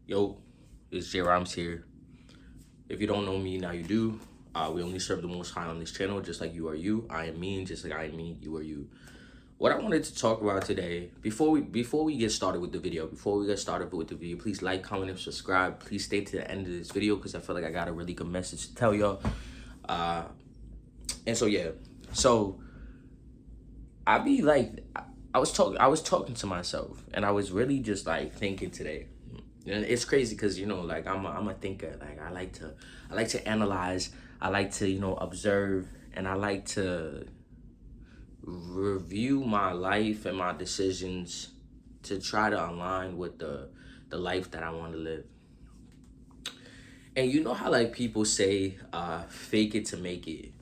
Yo, it's J Rhymes here. If you don't know me, now you do. We only serve the Most High on this channel, just like you are you. I am me, and just like I am me, you are you. What I wanted to talk about today, before we get started with the video, please like, comment, and subscribe. Please stay to the end of this video because I feel like I got a really good message to tell y'all. And so yeah, so I be like, I was talking to myself, and I was really just like thinking today. And it's crazy because like I'm a thinker. Like I like to analyze. I like to observe, and I like to review my life and my decisions to try to align with the life that I want to live. And you know how like people say, fake it to make it.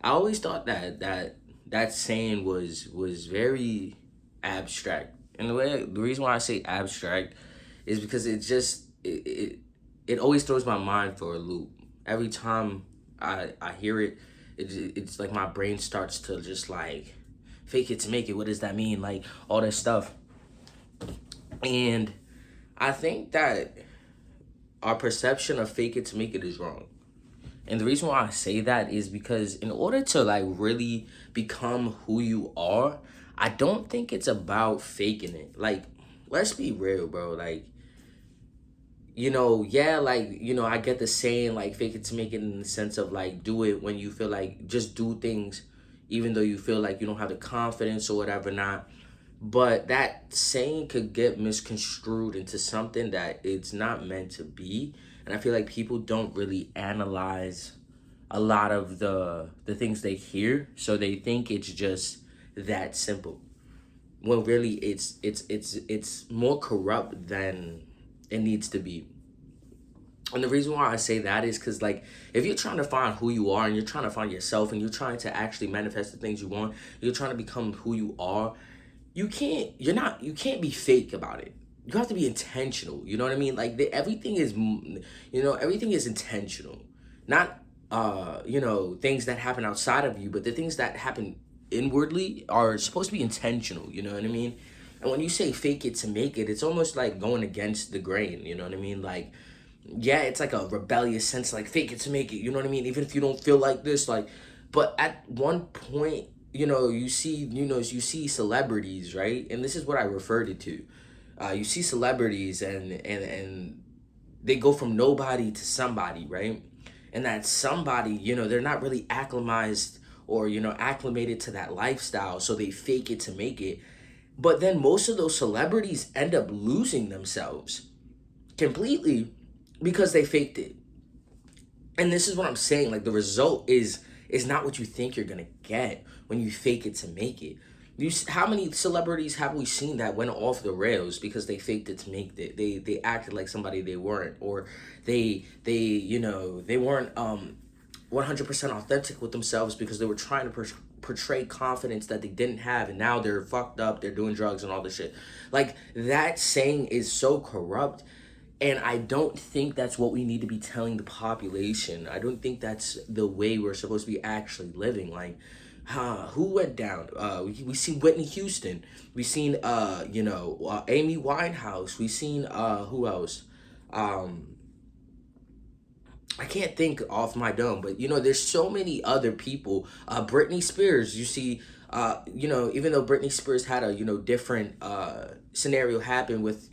I always thought that saying was very abstract. And the reason why I say abstract is because it always throws my mind for a loop. Every time I hear it, it's like my brain starts to just like fake it to make it. What does that mean? Like all that stuff. And I think that our perception of fake it to make it is wrong. And the reason why I say that is because in order to like really become who you are, I don't think it's about faking it. Like, let's be real, bro. Like, yeah, like, I get the saying like fake it to make it in the sense of like do it when you feel like just do things even though you feel like you don't have the confidence or whatever not. But that saying could get misconstrued into something that it's not meant to be. And I feel like people don't really analyze a lot of the things they hear, so they think it's just that simple. When really it's more corrupt than it needs to be. And the reason why I say that is because, like, if you're trying to find who you are and you're trying to find yourself and you're trying to actually manifest the things you want, you're trying to become who you are, you can't be fake about it. You have to be intentional. You know what I mean? Like, everything is intentional. Not, things that happen outside of you, but the things that happen inwardly are supposed to be intentional. You know what I mean? And when you say fake it to make it, it's almost like going against the grain. You know what I mean? Like, yeah, it's like a rebellious sense, like fake it to make it, you know what I mean? Even if you don't feel like this, like, but at one point, you see celebrities, right? And this is what I referred it to. You see celebrities and they go from nobody to somebody, right? And that somebody, they're not really acclimatized or, acclimated to that lifestyle, so they fake it to make it. But then most of those celebrities end up losing themselves completely because they faked it. And this is what I'm saying. Like, the result is not what you think you're gonna get when you fake it to make it. How many celebrities have we seen that went off the rails because they faked it to make it? They acted like somebody they weren't, or they weren't 100% authentic with themselves because they were trying to portray confidence that they didn't have, and now they're fucked up, they're doing drugs and all this shit. Like, that saying is so corrupt, and I don't think that's what we need to be telling the population. I don't think that's the way we're supposed to be actually living. Like, who went down? We seen Whitney Houston. We seen Amy Winehouse. We seen who else? I can't think off my dome, but there's so many other people. Britney Spears, you see, even though Britney Spears had a different scenario happen with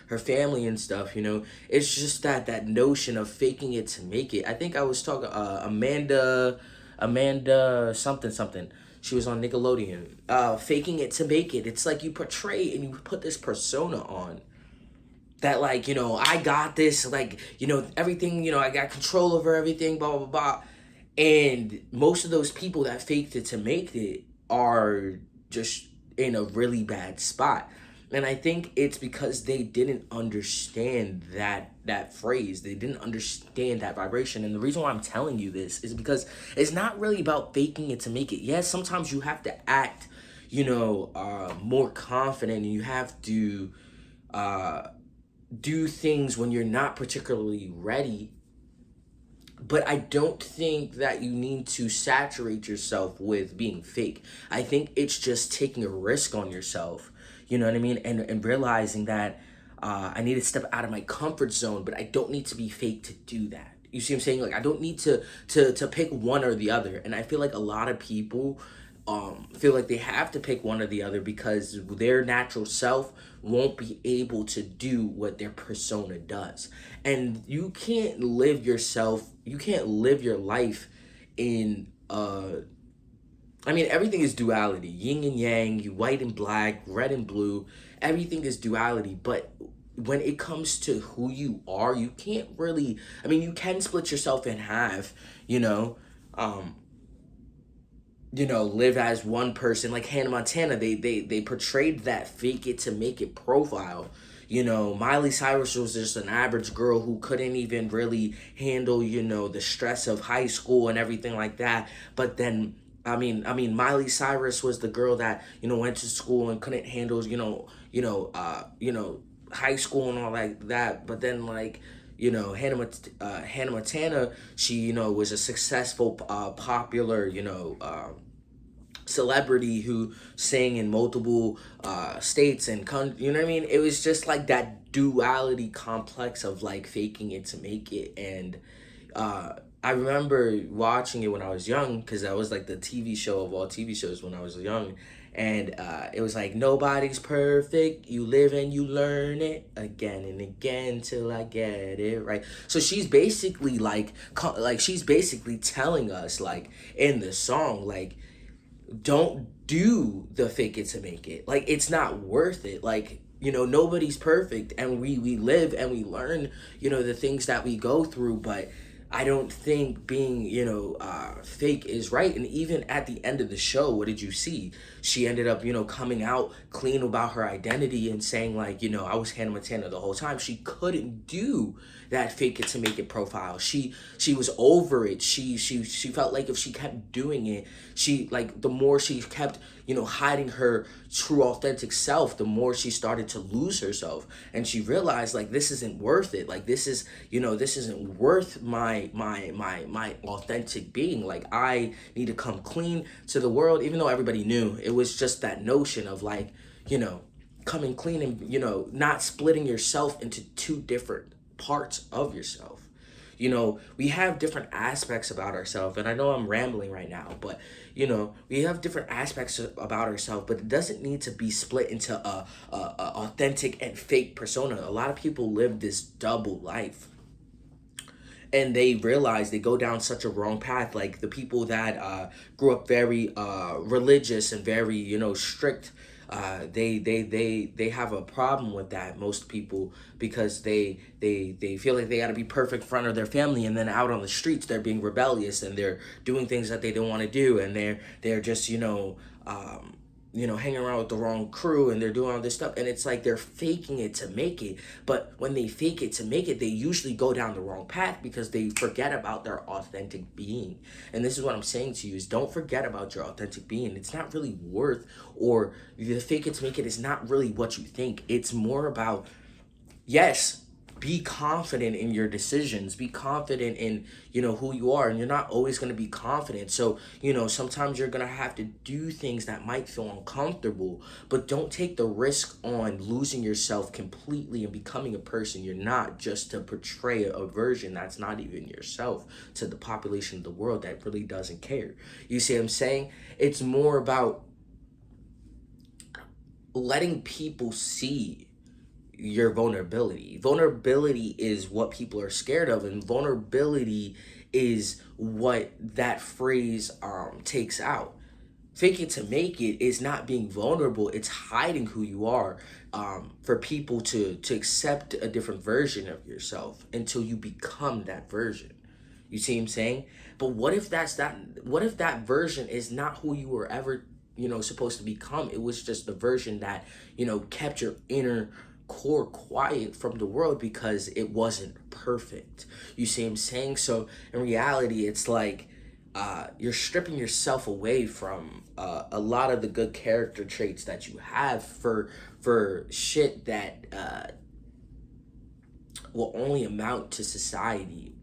her family and stuff, it's just that notion of faking it to make it. I think I was talking Amanda something something. She was on Nickelodeon. Faking it to make it. It's like you portray and you put this persona on that, like, I got this, like, everything, I got control over everything, blah blah blah. And most of those people that faked it to make it are just in a really bad spot. And I think it's because they didn't understand that phrase. They didn't understand that vibration. And the reason why I'm telling you this is because it's not really about faking it to make it. Yes, sometimes you have to act, more confident, and you have to do things when you're not particularly ready. But I don't think that you need to saturate yourself with being fake. I think it's just taking a risk on yourself. You know what I mean? And realizing that I need to step out of my comfort zone, but I don't need to be fake to do that. You see what I'm saying? Like, I don't need to pick one or the other. And I feel like a lot of people feel like they have to pick one or the other because their natural self won't be able to do what their persona does. And you can't live your life in I mean, everything is duality, yin and yang, you white and black, red and blue. Everything is duality, but when it comes to who you are, you can't really. I mean, you can split yourself in half, you know, um, live as one person. Like Hannah Montana, they portrayed that fake it to make it profile. Miley Cyrus was just an average girl who couldn't even really handle, the stress of high school and everything like that. But then, Miley Cyrus was the girl that, went to school and couldn't handle, high school and all like that. But then, like, Hannah Montana, she, was a successful, popular, celebrity who sang in multiple states and you know what I mean. It was just like that duality complex of like faking it to make it. And I remember watching it when I was young because that was like the TV show of all TV shows when I was young. And it was like, nobody's perfect, you live and you learn it again and again till I get it right. So she's basically like she's basically telling us, like, in the song, like, don't do the fake it to make it. Like, it's not worth it. Like, nobody's perfect, and we live and we learn, the things that we go through. But I don't think being, fake is right. And even at the end of the show, what did you see? She ended up, coming out clean about her identity and saying, like, I was Hannah Montana the whole time. She couldn't do that fake it to make it profile. She was over it. She felt like if she kept doing it, the more she kept, hiding her true authentic self, the more she started to lose herself. And she realized, like, this isn't worth it. Like, this isn't worth my authentic being. Like, I need to come clean to the world, even though everybody knew. It was just that notion of, like, coming clean and, not splitting yourself into two different parts of yourself. We have different aspects about ourselves, and I know I'm rambling right now, but we have different aspects about ourselves, but it doesn't need to be split into a authentic and fake persona. A lot of people live this double life, and they realize they go down such a wrong path. Like the people that grew up very religious and very, strict, they have a problem with that, most people, because they feel like they got to be perfect in front of their family, and then out on the streets they're being rebellious and they're doing things that they don't want to do, and they're just, hanging around with the wrong crew, and they're doing all this stuff, and it's like they're faking it to make it. But when they fake it to make it, they usually go down the wrong path because they forget about their authentic being. And this is what I'm saying to you, is don't forget about your authentic being. It's not really worth, or the fake it to make it is not really what you think. It's more about, yes, be confident in your decisions, be confident in, who you are, and you're not always going to be confident. So, sometimes you're going to have to do things that might feel uncomfortable, but don't take the risk on losing yourself completely and becoming a person you're not, just to portray a version that's not even yourself to the population of the world that really doesn't care. You see what I'm saying? It's more about letting people see your vulnerability. Vulnerability is what people are scared of, and vulnerability is what that phrase takes out. Fake it to make it is not being vulnerable, it's hiding who you are, for people to accept a different version of yourself until you become that version. You see what I'm saying? But what if that version is not who you were ever, supposed to become? It was just the version that, kept your inner core quiet from the world because it wasn't perfect. You see what I'm saying? So in reality, it's like you're stripping yourself away from a lot of the good character traits that you have for shit that will only amount to society.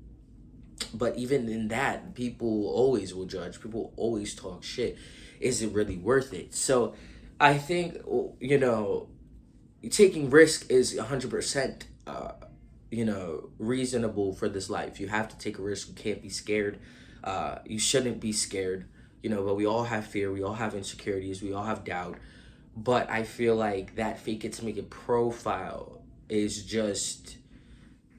But even in that, people always will judge. People always talk shit. Is it really worth it? So I think, taking risk is 100% reasonable for this life. You have to take a risk. You can't be scared. You shouldn't be scared. But we all have fear. We all have insecurities. We all have doubt. But I feel like that fake it to make it profile is just,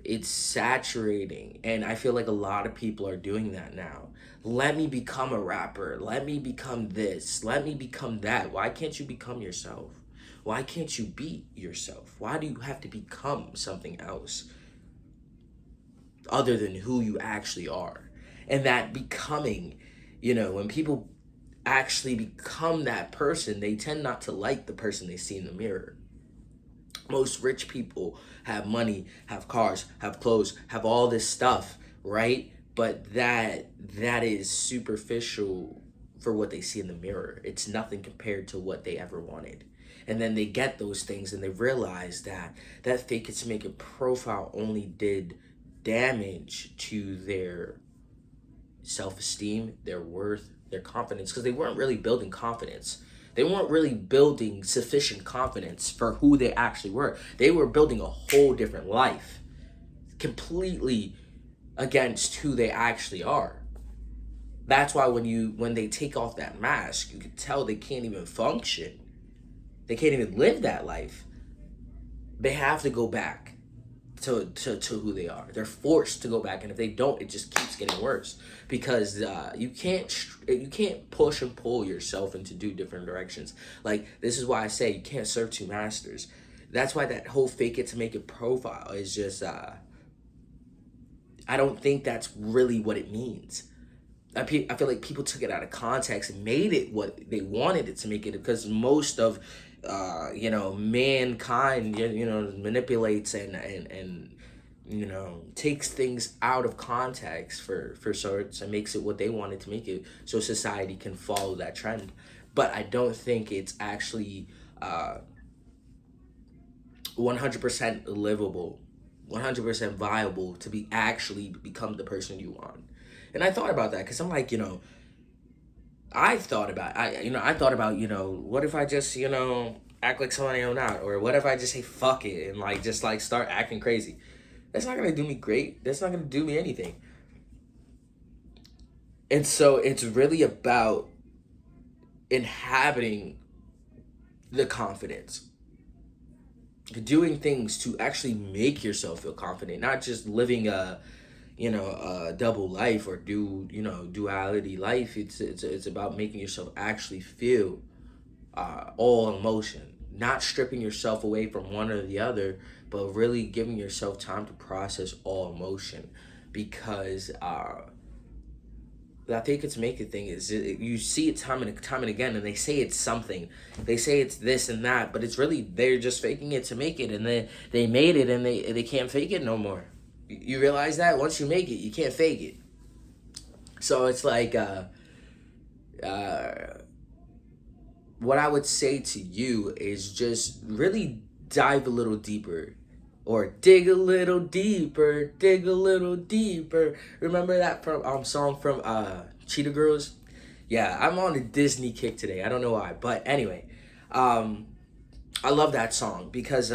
it's saturating. And I feel like a lot of people are doing that now. Let me become a rapper. Let me become this. Let me become that. Why can't you become yourself? Why can't you be yourself? Why do you have to become something else other than who you actually are? And that becoming, when people actually become that person, they tend not to like the person they see in the mirror. Most rich people have money, have cars, have clothes, have all this stuff, right? But that is superficial for what they see in the mirror. It's nothing compared to what they ever wanted. And then they get those things and they realize that fake it to make it profile only did damage to their self-esteem, their worth, their confidence, because they weren't really building confidence. They weren't really building sufficient confidence for who they actually were. They were building a whole different life, completely against who they actually are. That's why when they take off that mask, you can tell they can't even function. They can't even live that life. They have to go back to who they are. They're forced to go back, and if they don't, it just keeps getting worse because you can't push and pull yourself into two different directions. Like, this is why I say you can't serve two masters. That's why that whole fake it to make it profile is just I don't think that's really what it means. I feel like people took it out of context and made it what they wanted it to make it, because most of mankind manipulates and takes things out of context for sorts and makes it what they wanted to make it so society can follow that trend. But I don't think it's actually 100% livable, 100% viable to be actually become the person you want. And I thought about that because I'm like, I thought about what if I just act like somebody I'm not, or what if I just say fuck it and like just like start acting crazy? That's not gonna do me great. That's not gonna do me anything. And so it's really about inhabiting the confidence, doing things to actually make yourself feel confident, not just living a double life or duality life. It's about making yourself actually feel all emotion, not stripping yourself away from one or the other, but really giving yourself time to process all emotion. Because I think it's make it thing is you see it time and again, and they say it's something, they say it's this and that, but it's really they're just faking it to make it, and then they made it and they can't fake it no more. You realize that once you make it, you can't fake it. So it's like what I would say to you is just really dive a little deeper, or dig a little deeper, dig a little deeper. Remember that from song from Cheetah Girls? Yeah, I'm on a Disney kick today. I don't know why, but anyway, I love that song because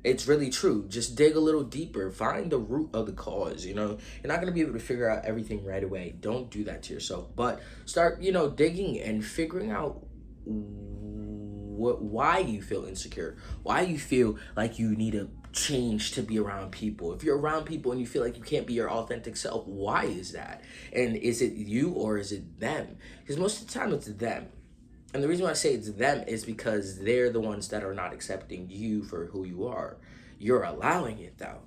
it's really true. Just dig a little deeper, find the root of the cause. You're not gonna be able to figure out everything right away. Don't do that to yourself, but start digging and figuring out why you feel insecure, why you feel like you need a change to be around people. If you're around people and you feel like you can't be your authentic self, why is that? And is it you or is it them? Because most of the time it's them. And the reason why I say it's them is because they're the ones that are not accepting you for who you are. You're allowing it though.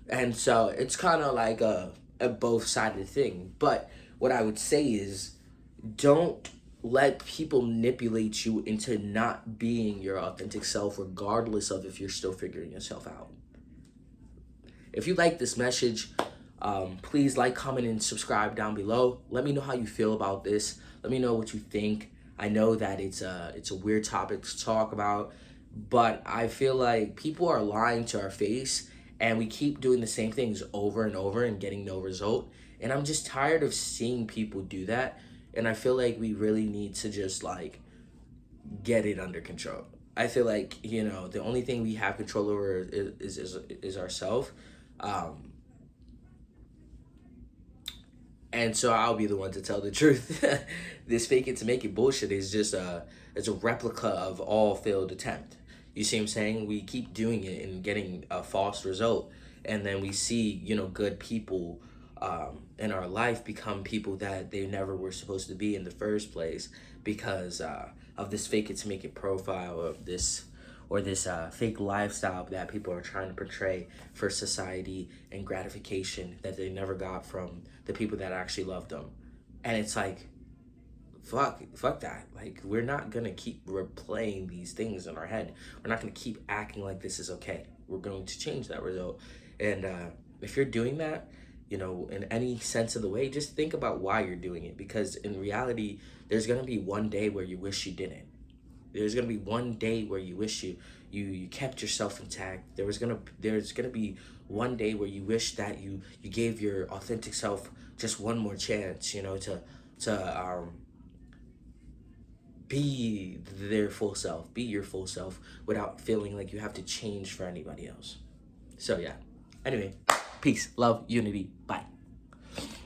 And so it's kind of like a both-sided thing. But what I would say is, don't let people manipulate you into not being your authentic self, regardless of if you're still figuring yourself out. If you like this message, please like, comment, and subscribe down below. Let me know how you feel about this. Let me know what you think. I know that it's a weird topic to talk about, but I feel like people are lying to our face, and we keep doing the same things over and over and getting no result. And I'm just tired of seeing people do that. And I feel like we really need to just like get it under control. I feel like, you know, the only thing we have control over is ourselves. Um, and so I'll be the one to tell the truth. This fake it to make it bullshit is just it's a replica of all failed attempt. You see what I'm saying? We keep doing it and getting a false result, and then we see, you know, good people in our life become people that they never were supposed to be in the first place because of this fake it to make it profile of this or this fake lifestyle that people are trying to portray for society and gratification that they never got from the people that actually loved them. And it's like, fuck that. Like, we're not gonna keep replaying these things in our head. We're not gonna keep acting like this is okay. We're going to change that result. And if you're doing that, you know, in any sense of the way, just think about why you're doing it. Because in reality, there's gonna be one day where you wish you didn't. There's gonna be one day where you wish you kept yourself intact. There's gonna be one day where you wish that you gave your authentic self just one more chance, you know, to be their full self, be your full self without feeling like you have to change for anybody else. So yeah. Anyway, peace, love, unity, bye.